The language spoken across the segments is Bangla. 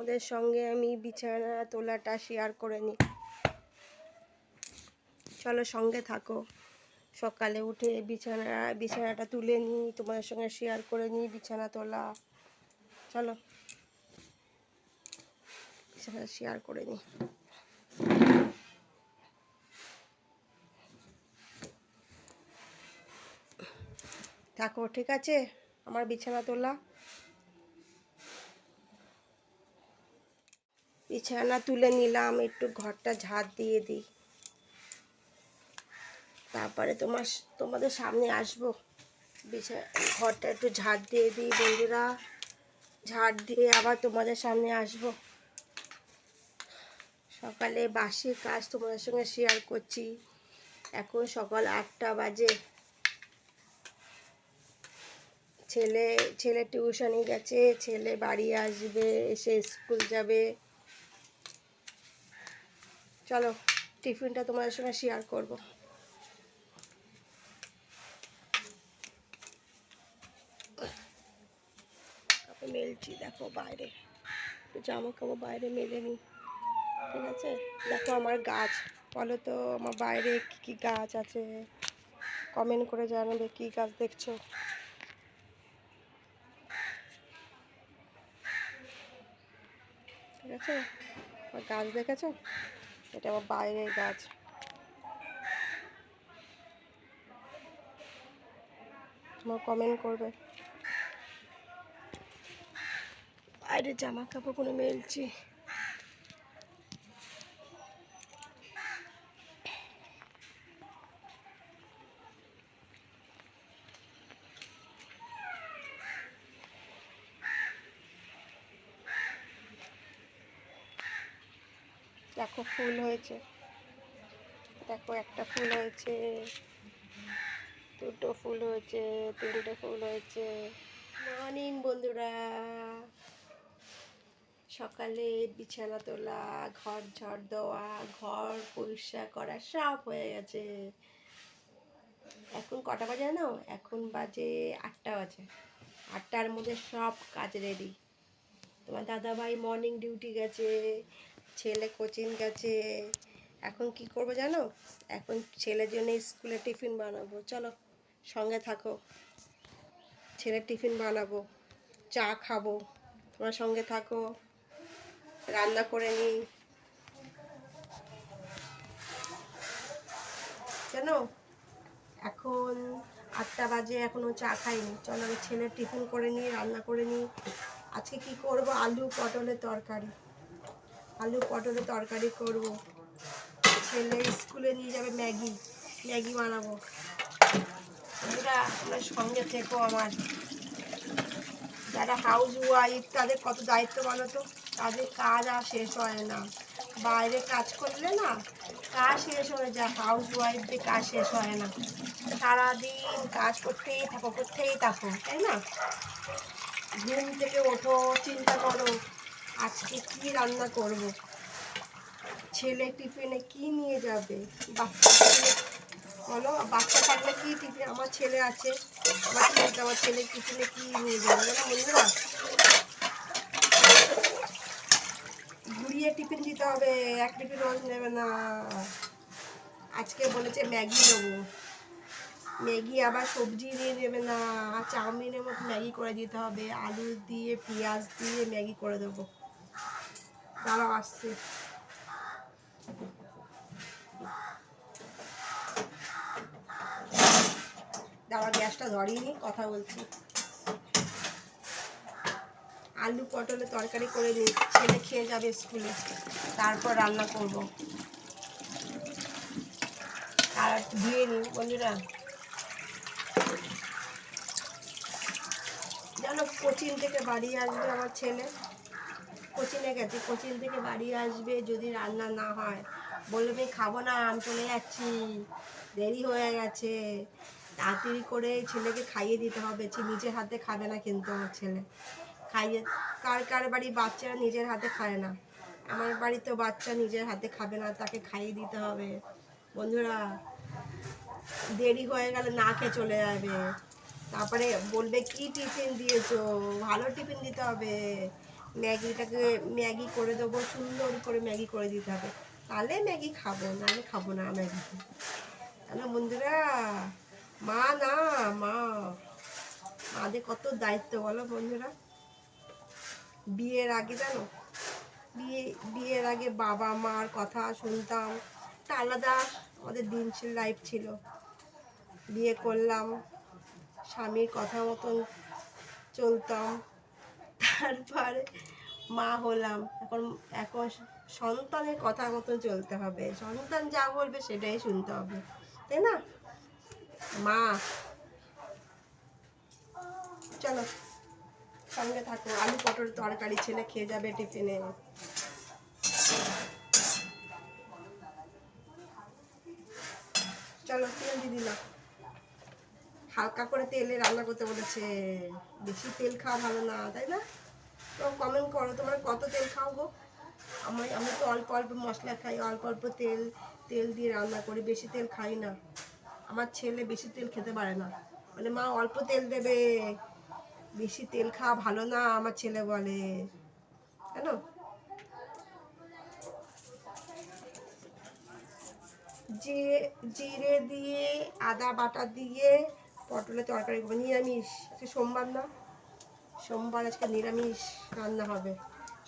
তোমাদের সঙ্গে আমি বিছানা তোলাটা শেয়ার করে নিই। চলো সঙ্গে থাকো। সকালে উঠে বিছানাটা তুলে নিই, তোমাদের সঙ্গে শেয়ার করে নিই বিছানা তোলা। চলো বিছানাটা শেয়ার করে নিই। থাকো, ঠিক আছে? আমার বিছানা তোলা, বিছানা তুলে নিলাম, একটু ঘরটা ঝাড় দিয়ে দিই, তারপরে তোমাদের সামনে আসবো। ঘরটা একটু ঝাড় দিয়ে দিই বন্ধুরা, ঝাড় দিয়ে আবার তোমাদের সামনে আসবো। সকালে বাসি কাজ তোমাদের সঙ্গে শেয়ার করছি। এখন সকাল 8টা বাজে। ছেলে টিউশনে গেছে, ছেলে বাড়ি আসবে, এসে স্কুল যাবে। চলো টিফিনটা তোমাদের সঙ্গে শেয়ার করব। মেলছি, দেখো বাইরে জামা কাপড় বাইরে মেলে নি, ঠিক আছে? দেখো আমার গাছ, বলো তো আমার বাইরে কি কি গাছ আছে, কমেন্ট করে জানাবে কি গাছ দেখছো। ঠিক আছে, আমার গাছ দেখেছো? এটা আমার বাইরের গাছ। তোমার কমেন্ট করবে। বাইরে জামা কাপড়গুলো মেলছি। দেখো ফুল হয়েছে, দেখো একটা ফুল হয়েছে, দুটো ফুল হয়েছে, তিনটে ফুল হয়েছে। মর্নিং বন্ধুরা, সকালে বিছানা তোলা, ঘর ঝাড় দেওয়া, ঘর পরিষ্কার করা সব হয়ে গেছে। এখন কটা বাজে জানো? এখন বাজে 8টা বাজে। 8টার মধ্যে সব কাজ রেডি। তোমার দাদাভাই মর্নিং ডিউটি গেছে, ছেলে কোচিং গেছে। এখন কি করব জানো? এখন ছেলের জন্য স্কুলে টিফিন বানাবো। চলো সঙ্গে থাকো, ছেলের টিফিন বানাবো, চা খাবো, তোমার সঙ্গে থাকো, রান্না করে নিই। কেন এখন 8টা বাজে, এখনও চা খাইনি। চলো আমি ছেলের টিফিন করে নিই, রান্না করে নিই। আজকে কি করব? আলু পটলের তরকারি, আলু পটলের তরকারি করব। ছেলে স্কুলে নিয়ে যাবে ম্যাগি বানাবো। তোমরা সঙ্গে থেকো আমার। যারা হাউস ওয়াইফ তাদের কত দায়িত্ব বলো তো, তাদের কাজ আর শেষ হয় না। বাইরে কাজ করলে না কাজ শেষ হয়ে যায়, হাউস ওয়াইফদের কাজ শেষ হয় না। সারাদিন কাজ করতেই থাকো, তাই না? ঘুম থেকে ওঠো, চিন্তা করো আজকে কি রান্না করব, ছেলে টিফিনে কি নিয়ে যাবে। বলো, বাচ্চা থাকলে কি টিফিন, আমার ছেলে আছে, আমার ছেলে টিফিনে কি নিয়ে যাবে না বন্ধুরা? ঘুরিয়ে টিফিন দিতে হবে, এক টিফিন রোজ নেবে না। আজকে বলেছে ম্যাগি নেবো, ম্যাগি আবার সবজি দিয়ে দেবে না, চাউমিনের মতো ম্যাগি করে দিতে হবে, আলু দিয়ে পেঁয়াজ দিয়ে ম্যাগি করে দেবো। দাঁড়াও আসছে। দাঁড়াও গ্যাসটা ধরিয়ে নিই, কথা বলছি। আলু পটলের তরকারি করে নিই, ছেলে খেয়ে যাবে স্কুলে, তারপর রান্না করব। আর ধুয়ে নিই বন্ধুরা। জানো কোচিং থেকে বাড়ি আসবে আমার ছেলে, কোচিংয়ে গেছে, কোচিং থেকে বাড়ি আসবে, যদি রান্না না হয় বলবে খাবো না, আমি চলে যাচ্ছি, দেরি হয়ে গেছে। তাড়াতাড়ি করে ছেলেকে খাইয়ে দিতে হবে। নিজের হাতে খাবে না কিন্তু আমার ছেলে। খাইয়ে, কার বাড়ি বাচ্চারা নিজের হাতে খায় না? আমার বাড়ি তো বাচ্চা নিজের হাতে খাবে না, তাকে খাইয়ে দিতে হবে বন্ধুরা। দেরি হয়ে গেলে না খেয়ে চলে যাবে, তারপরে বলবে কি টিফিন দিয়েছো, ভালো টিফিন দিতে হবে। ম্যাগিটাকে ম্যাগি করে দেবো, সুন্দর করে ম্যাগি করে দিতে হবে, তাহলে ম্যাগি খাবো, নাহলে খাবো না ম্যাগি। তাহলে বন্ধুরা মা না, মা মাদের কত দায়িত্ব বলো বন্ধুরা। বিয়ের আগে জানো, বিয়ের আগে বাবা মার কথা শুনতাম, একটা আলাদা আমাদের দিন ছিল, লাইফ ছিল। বিয়ে করলাম, স্বামীর কথা মতন চলতাম, তারপরে মা হলাম, এখন এখন সন্তানের কথা মতন চলতে হবে, সন্তান যা বলবে সেটাই শুনতে হবে, তাই না? মা চলো সঙ্গে থাকো, আলু পটল তরকারি ছেলে খেয়ে যাবে টিফিনে। চলো তেল দিয়ে দিলাম, হালকা করে তেলে রান্না করতে বলেছে, বেশি তেল খাওয়া ভালো না, তাই না? তো কমেন্ট করো তোমরা কত তেল খাও গো। আমি তো অল্প অল্প মশলা খাই, অল্প অল্প তেল তেল দিয়ে রান্না করি, বেশি তেল খাই না। আমার ছেলে বেশি তেল খেতে পারে না, বলে মা অল্প তেল দেবে, বেশি তেল খাওয়া ভালো না, আমার ছেলে বলে, কেন? জিরে দিয়ে আদা বাটা দিয়ে পটলের তরকারি করবো, নিরামিষ, আজকে সোমবার না, সোমবার আজকে নিরামিষ রান্না হবে।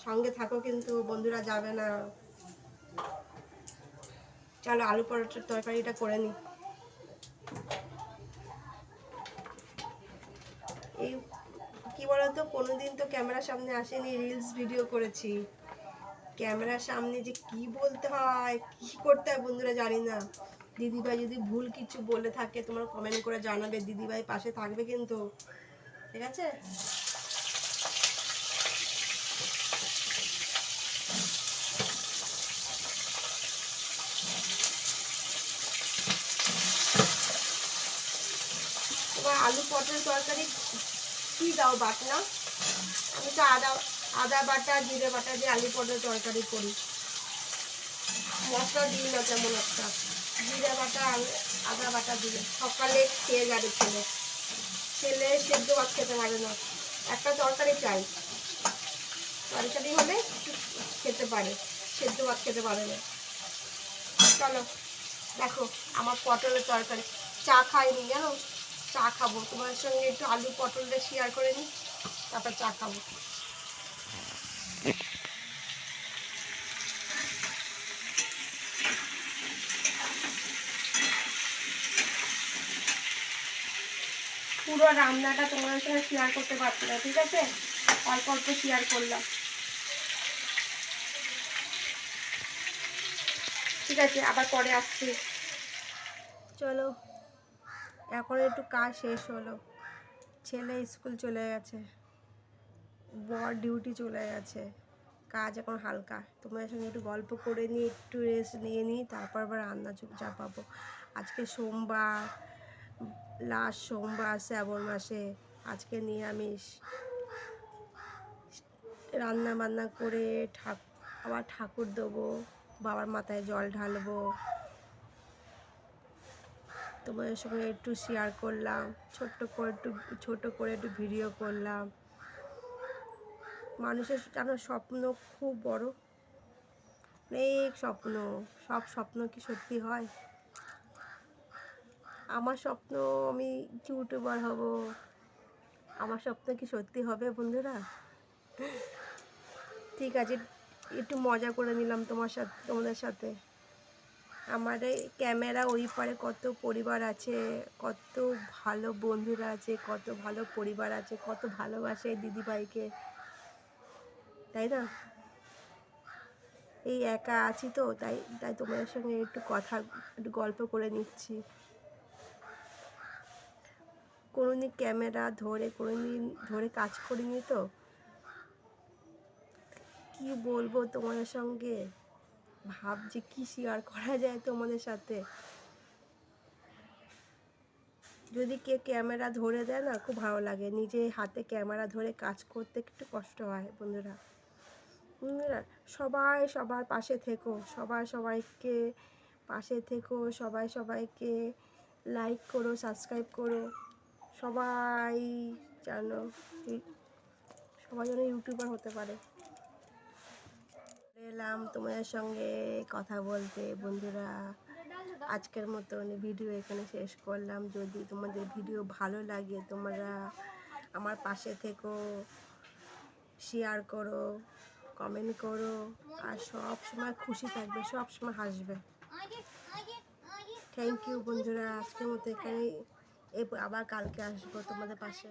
সঙ্গে থাকো কিন্তু বন্ধুরা, যাবে না। চলো আলু পরোটার তরকারিটা করে নিই। এই কি বলতো, কোনোদিন তো ক্যামেরার সামনে আসেনি, রিলস ভিডিও করেছি, ক্যামেরার সামনে যে কি বলতে হয়, কি করতে হয় বন্ধুরা জানি না। দিদিভাই যদি ভুল কিছু বলে থাকে তোমরা কমেন্ট করে জানাবে, দিদিভাই পাশে থাকবে কিন্তু, ঠিক আছে? তোমার আলু পটল তরকারি কি দাও বাটনা? আমি তো আদা বাটা জিরে বাটা দিয়ে আলু পটল তরকারি করি, মশলা দিই না তেমন একটা, জিরে বাটা আদা বাটা দিলে সকালে খেয়ে যাবে ছেলে, ছেলে সেদ্ধ ভাত খেতে পারে না, একটা তরকারি চাই, তরকারি হলে খেতে পারে, সেদ্ধ ভাত খেতে পারে না। চলো দেখো আমার পটলের তরকারি, চা খাইনি জানো, চা খাবো তোমার সঙ্গে, একটু আলু পটলটা শেয়ার করে নিই, তারপর চা খাবো। পুরো রান্নাটা তোমাদের সঙ্গে শেয়ার করতে পারছি না, ঠিক আছে, অল্প অল্প শেয়ার করলাম, ঠিক আছে, আবার পরে আসছি। চলো এখন একটু কাজ শেষ হলো, ছেলে স্কুল চলে গেছে, বর ডিউটি চলে গেছে, কাজ এখন হালকা, তোমাদের সঙ্গে একটু গল্প করে নিই, একটু রেস্ট নিয়ে নিই, তারপর আবার রান্না চাপাবো। আজকে সোমবার, লাস্ট সোমবার শ্রাবণ মাসে, আজকে নিরামিষ, রান্না বান্না করে আবার ঠাকুর দেবো, বাবার মাথায় জল ঢালবো, তোমাদের সঙ্গে একটু শেয়ার করলাম, ছোট করে একটু ভিডিও করলাম। মানুষের জানো স্বপ্ন খুব বড়, অনেক স্বপ্ন, সব স্বপ্ন কি সত্যি হয়? আমার স্বপ্ন আমি ইউটিউবার হব, আমার স্বপ্ন কি সত্যি হবে বন্ধুরা? ঠিক আছে, একটু মজা করে নিলাম তোমাদের সাথে। আমার এই ক্যামেরা ওই পারে কত পরিবার আছে, কত ভালো বন্ধুরা আছে, কত ভালো পরিবার আছে, কত ভালোবাসে দিদিভাইকে, তাই না? এই একা আছি তো, তাই তাই তোমাদের সঙ্গে একটু গল্প করে নিচ্ছি। কোনোদিন ক্যামেরা কোনোদিন ধরে কাজ করিনি তো, কি বলবো তোমাদের সঙ্গে, ভাবছি কি শেয়ার করা যায় তোমাদের সাথে। যদি কে ক্যামেরা ধরে দেয় না, খুব ভালো লাগে, নিজে হাতে ক্যামেরা ধরে কাজ করতে একটু কষ্ট হয় বন্ধুরা। সবাই সবার পাশে থেকো, সবাইকে পাশে থেকো, সবাইকে লাইক করো, সাবস্ক্রাইব করো, সবাই যেন ইউটিউবার হতে পারে। এলাম তোমাদের সঙ্গে কথা বলতে বন্ধুরা। আজকের মতন ভিডিও এখানে শেষ করলাম। যদি তোমাদের ভিডিও ভালো লাগে তোমরা আমার পাশে থেকো, শেয়ার করো, কমেন্ট করো, আর সব সময় খুশি থাকবে, সব সময় হাসবে। থ্যাংক ইউ বন্ধুরা। আজকের মতো এখানে আবার কালকে আসবো তোমাদের পাশে।